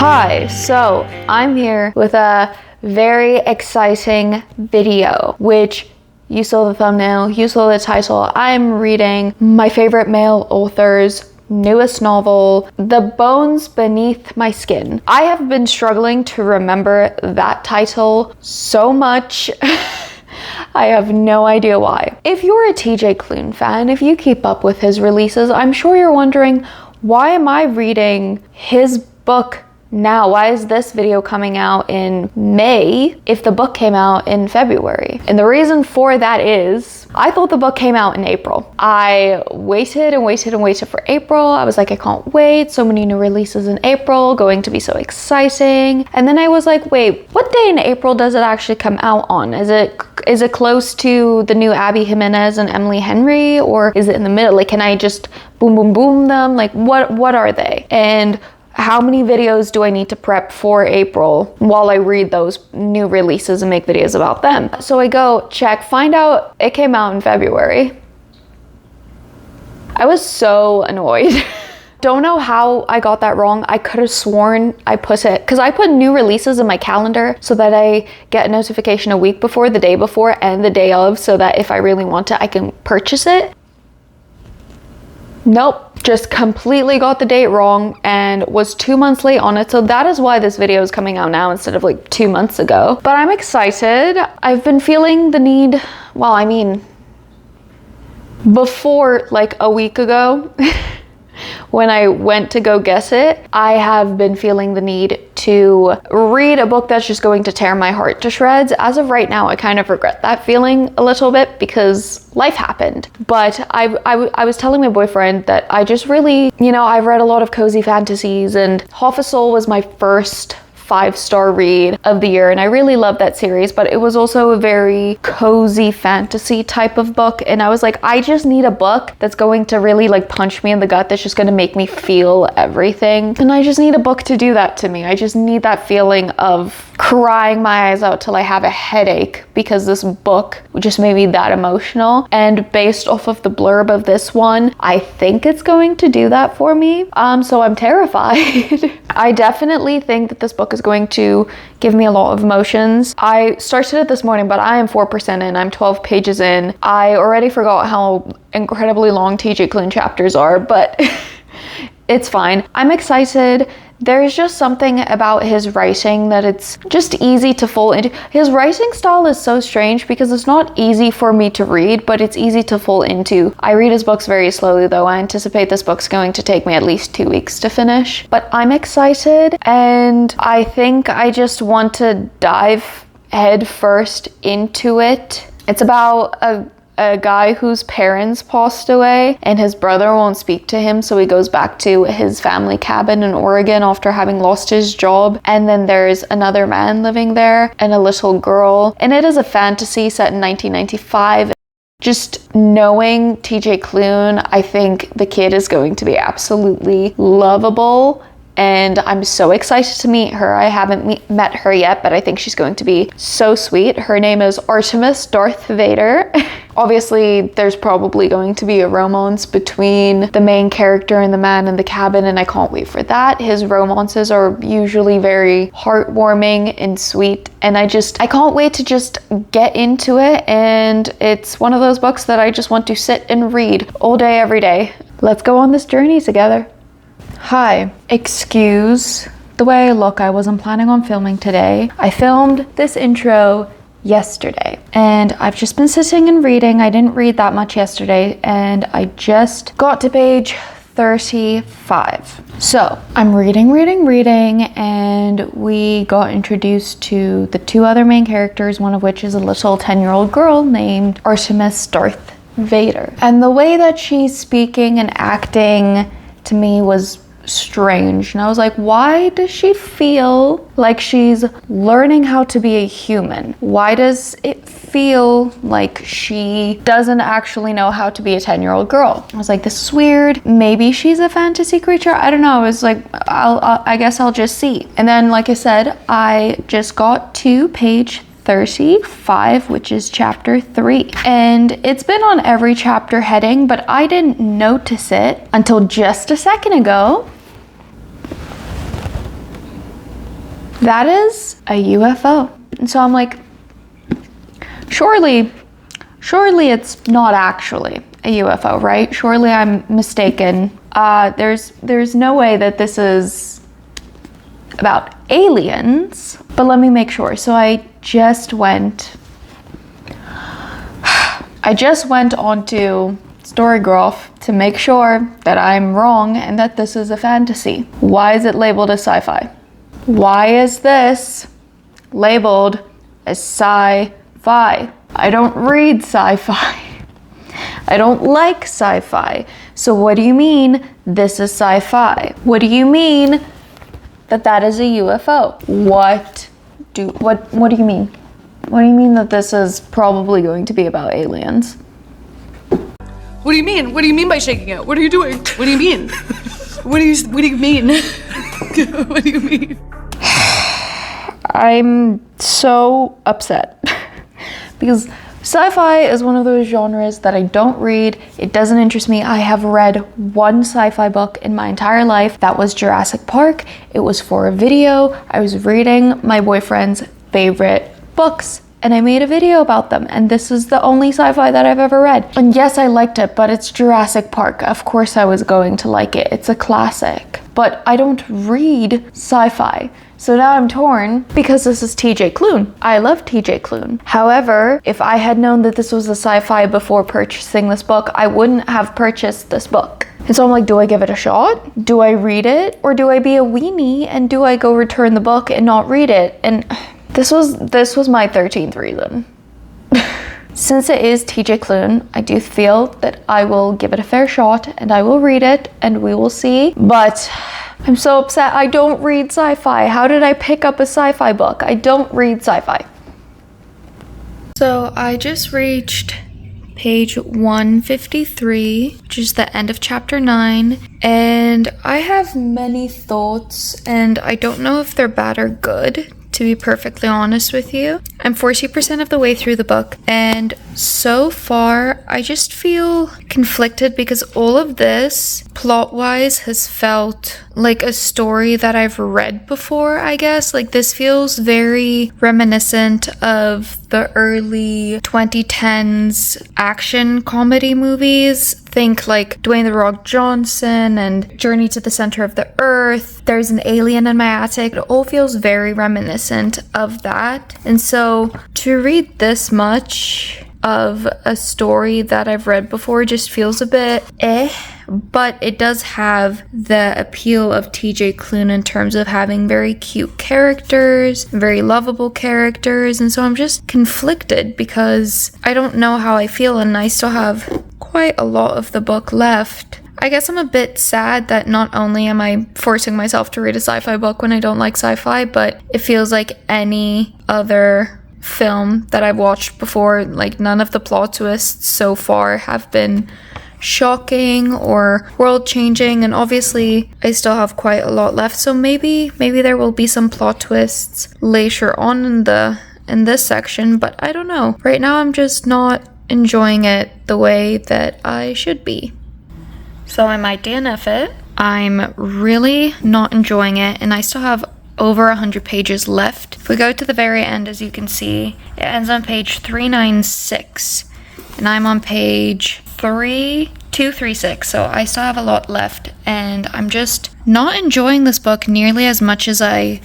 Hi, so I'm here with a very exciting video, which you saw the thumbnail, you saw the title. I'm reading my favorite male author's newest novel, The Bones Beneath My Skin. I have been struggling to remember that title so much. I have no idea why. If you're a TJ Klune fan, if you keep up with his releases, I'm sure you're wondering, why am I reading his book now? Why is this video coming out in May if the book came out in February? And the reason for that is, I thought the book came out in April. I waited and waited and waited for April. I was like, I can't wait. So many new releases in April, going to be so exciting. And then I was like, wait, what day in April does it actually come out on? Is it close to the new Abby Jimenez and Emily Henry, or is it in the middle? Like, can I just boom, boom, boom them? Like, what are they? And how many videos do I need to prep for April while I read those new releases and make videos about them? So I go check, find out it came out in February. I was so annoyed. Don't know how I got that wrong. I could have sworn I put it, because I put new releases in my calendar so that I get a notification a week before, the day before, and the day of, so that if I really want it, I can purchase it. Nope, just completely got the date wrong and was 2 months late on it. So that is why this video is coming out now instead of like 2 months ago. But I'm excited. I've been feeling the need, well, I mean, before like a week ago, when I went to go guess it, I have been feeling the need to read a book that's just going to tear my heart to shreds. As of right now, I kind of regret that feeling a little bit because life happened. But I was telling my boyfriend that I just really, I've read a lot of cozy fantasies, and Half a Soul was my first 5-star read of the year, and I really loved that series, but it was also a very cozy fantasy type of book, and I was like, I just need a book that's going to really like punch me in the gut, that's just going to make me feel everything, and I just need a book to do that to me. I just need that feeling of crying my eyes out till I have a headache because this book just made me that emotional, and based off of the blurb of this one, I think it's going to do that for me. So I'm terrified. I definitely think that this book is going to give me a lot of emotions. I started it this morning, but I am 4% in. I'm 12 pages in. I already forgot how incredibly long TJ Klune chapters are, but it's fine. I'm excited. There's just something about his writing that it's just easy to fall into. His writing style is so strange because it's not easy for me to read, but it's easy to fall into. I read his books very slowly though. I anticipate this book's going to take me at least 2 weeks to finish, but I'm excited, and I think I just want to dive head first into it. It's about a guy whose parents passed away and his brother won't speak to him, so he goes back to his family cabin in Oregon after having lost his job, and then there's another man living there and a little girl, and it is a fantasy set in 1995. Just knowing TJ Klune, I think the kid is going to be absolutely lovable, and I'm so excited to meet her. I haven't met her yet, but I think she's going to be so sweet. Her name is Artemis Darth Vader. Obviously, there's probably going to be a romance between the main character and the man in the cabin, and I can't wait for that. His romances are usually very heartwarming and sweet, and I can't wait to just get into it, and it's one of those books that I just want to sit and read all day, every day. Let's go on this journey together. Hi, excuse the way I look. I wasn't planning on filming today. I filmed this intro yesterday, and I've just been sitting and reading. I didn't read that much yesterday, and I just got to page 35. So I'm reading, and we got introduced to the two other main characters, one of which is a little 10-year-old girl named Artemis Darth Vader. And the way that she's speaking and acting to me was strange, and I was like, why does she feel like she's learning how to be a human? Why does it feel like she doesn't actually know how to be a 10-year-old girl? I was like, this is weird. Maybe she's a fantasy creature. I don't know. I was like, I guess I'll just see. And then, like I said, I just got to page 35, which is chapter 3. And it's been on every chapter heading, but I didn't notice it until just a second ago. That is a UFO. And so I'm like, surely it's not actually a UFO, right? Surely I'm mistaken. There's no way that this is about aliens, but let me make sure. So I just went onto Storygraph to make sure that I'm wrong and that this is a fantasy. Why is it labeled as sci-fi? Why is this labeled as sci-fi? I don't read sci-fi. I don't like sci-fi. So what do you mean this is sci-fi? What do you mean that is a UFO? What do you mean? What do you mean that this is probably going to be about aliens? What do you mean? What do you mean by shaking it? What are you doing? What do you mean? What do you mean? What do you mean? I'm so upset because sci-fi is one of those genres that I don't read. It doesn't interest me. I have read one sci-fi book in my entire life. That was Jurassic Park. It was for a video. I was reading my boyfriend's favorite books and I made a video about them, and this is the only sci-fi that I've ever read. And yes, I liked it, but it's Jurassic Park. Of course I was going to like it. It's a classic. But I don't read sci-fi. So now I'm torn because this is TJ Klune. I love TJ Klune. However, if I had known that this was a sci-fi before purchasing this book, I wouldn't have purchased this book. And so I'm like, do I give it a shot? Do I read it? Or do I be a weenie and do I go return the book and not read it? And this was my 13th reason. Since it is TJ Klune, I do feel that I will give it a fair shot and I will read it and we will see. But I'm so upset. I don't read sci-fi. How did I pick up a sci-fi book? I don't read sci-fi. So I just reached page 153, which is the end of chapter 9. And I have many thoughts and I don't know if they're bad or good, to be perfectly honest with you. I'm 40% of the way through the book, and so far I just feel conflicted because all of this, plot-wise, has felt like a story that I've read before, I guess. Like, this feels very reminiscent of the early 2010s action comedy movies. Think like Dwayne The Rock Johnson and Journey to the Center of the Earth. There's an alien in my attic. It all feels very reminiscent of that. And so to read this much of a story that I've read before just feels a bit but it does have the appeal of TJ Klune in terms of having very cute characters, very lovable characters, and so I'm just conflicted because I don't know how I feel and I still have quite a lot of the book left. I guess I'm a bit sad that not only am I forcing myself to read a sci-fi book when I don't like sci-fi, but it feels like any other film that I've watched before, like none of the plot twists so far have been shocking or world-changing, and obviously I still have quite a lot left, so maybe there will be some plot twists later on in this section, but I don't know. Right now I'm just not enjoying it the way that I should be. So I might DNF it. I'm really not enjoying it, and I still have over 100 pages left. If we go to the very end, as you can see, it ends on page 396, and I'm on page 236, so I still have a lot left, and I'm just not enjoying this book nearly as much as I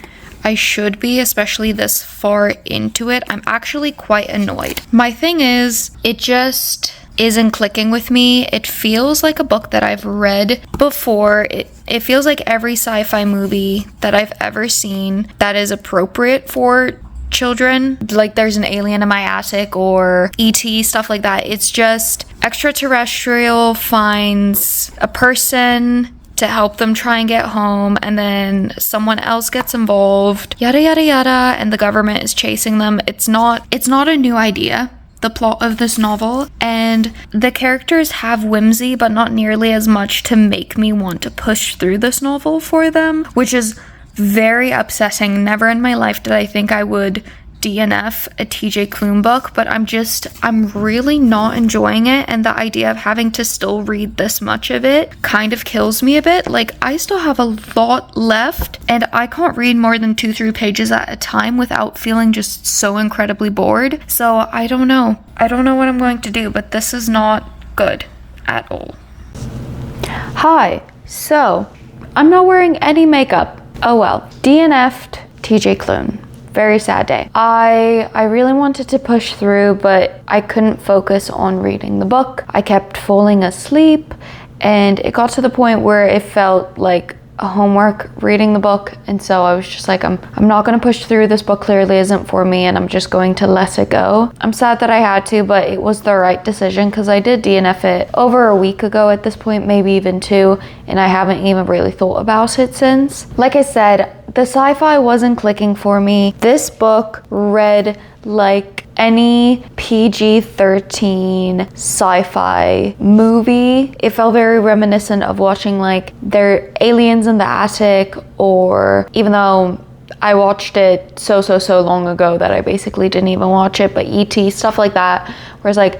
should be, especially this far into it. I'm actually quite annoyed. My thing is, it just isn't clicking with me. It feels like a book that I've read before. It feels like every sci-fi movie that I've ever seen that is appropriate for children, like There's an Alien in My Attic or E.T., stuff like that. It's just extraterrestrial finds a person to help them try and get home, and then someone else gets involved, yada yada yada, and the government is chasing them. It's not a new idea, the plot of this novel, and the characters have whimsy, but not nearly as much to make me want to push through this novel for them, which is very upsetting. Never in my life did I think I would DNF a TJ Klune book, but I'm really not enjoying it, and the idea of having to still read this much of it kind of kills me a bit. Like, I still have a lot left, and I can't read more than 2-3 pages at a time without feeling just so incredibly bored. So I don't know what I'm going to do, but this is not good at all. Hi, so I'm not wearing any makeup. Oh well. DNF'd TJ Klune. Very sad day. I really wanted to push through, but I couldn't focus on reading the book. I kept falling asleep, and it got to the point where it felt like a homework reading the book, and so I was just like, I'm not going to push through. This book clearly isn't for me, and I'm just going to let it go. I'm sad that I had to, but it was the right decision because I did DNF it over a week ago at this point, maybe even 2, and I haven't even really thought about it since. Like I said, the sci-fi wasn't clicking for me. This book read like any PG-13 sci-fi movie. It felt very reminiscent of watching like their Aliens in the Attic, or even though I watched it so long ago that I basically didn't even watch it, but E.T., stuff like that, where it's like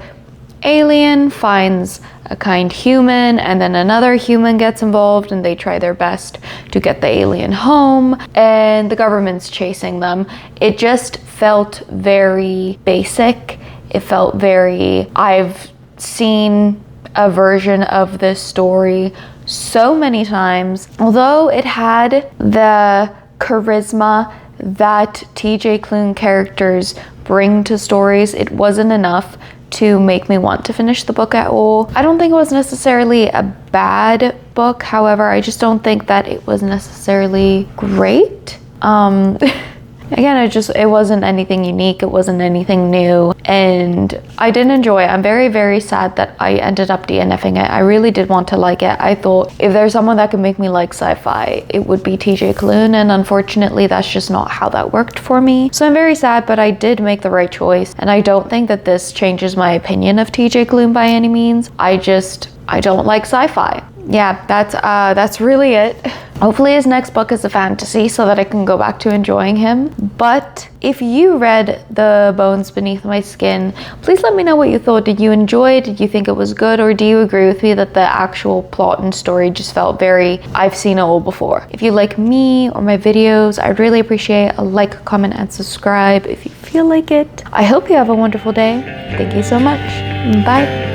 alien finds a kind human and then another human gets involved and they try their best to get the alien home and the government's chasing them. It just felt very basic. It felt very, I've seen a version of this story so many times. Although it had the charisma that TJ Klune characters bring to stories, it wasn't enough to make me want to finish the book at all. I don't think it was necessarily a bad book, however, I just don't think that it was necessarily great. Again, it wasn't anything unique, it wasn't anything new, and I didn't enjoy it. I'm very sad that I ended up DNFing it. I really did want to like it. I thought if there's someone that could make me like sci-fi, it would be TJ Klune, and unfortunately that's just not how that worked for me. So I'm very sad, but I did make the right choice, and I don't think that this changes my opinion of TJ Klune by any means. I don't like sci-fi. Yeah, that's really it. Hopefully his next book is a fantasy so that I can go back to enjoying him. But if you read The Bones Beneath My Skin, please let me know what you thought. Did you enjoy it? Did you think it was good? Or do you agree with me that the actual plot and story just felt very, I've seen it all before? If you like me or my videos, I'd really appreciate a like, comment, and subscribe if you feel like it. I hope you have a wonderful day. Thank you so much. Bye.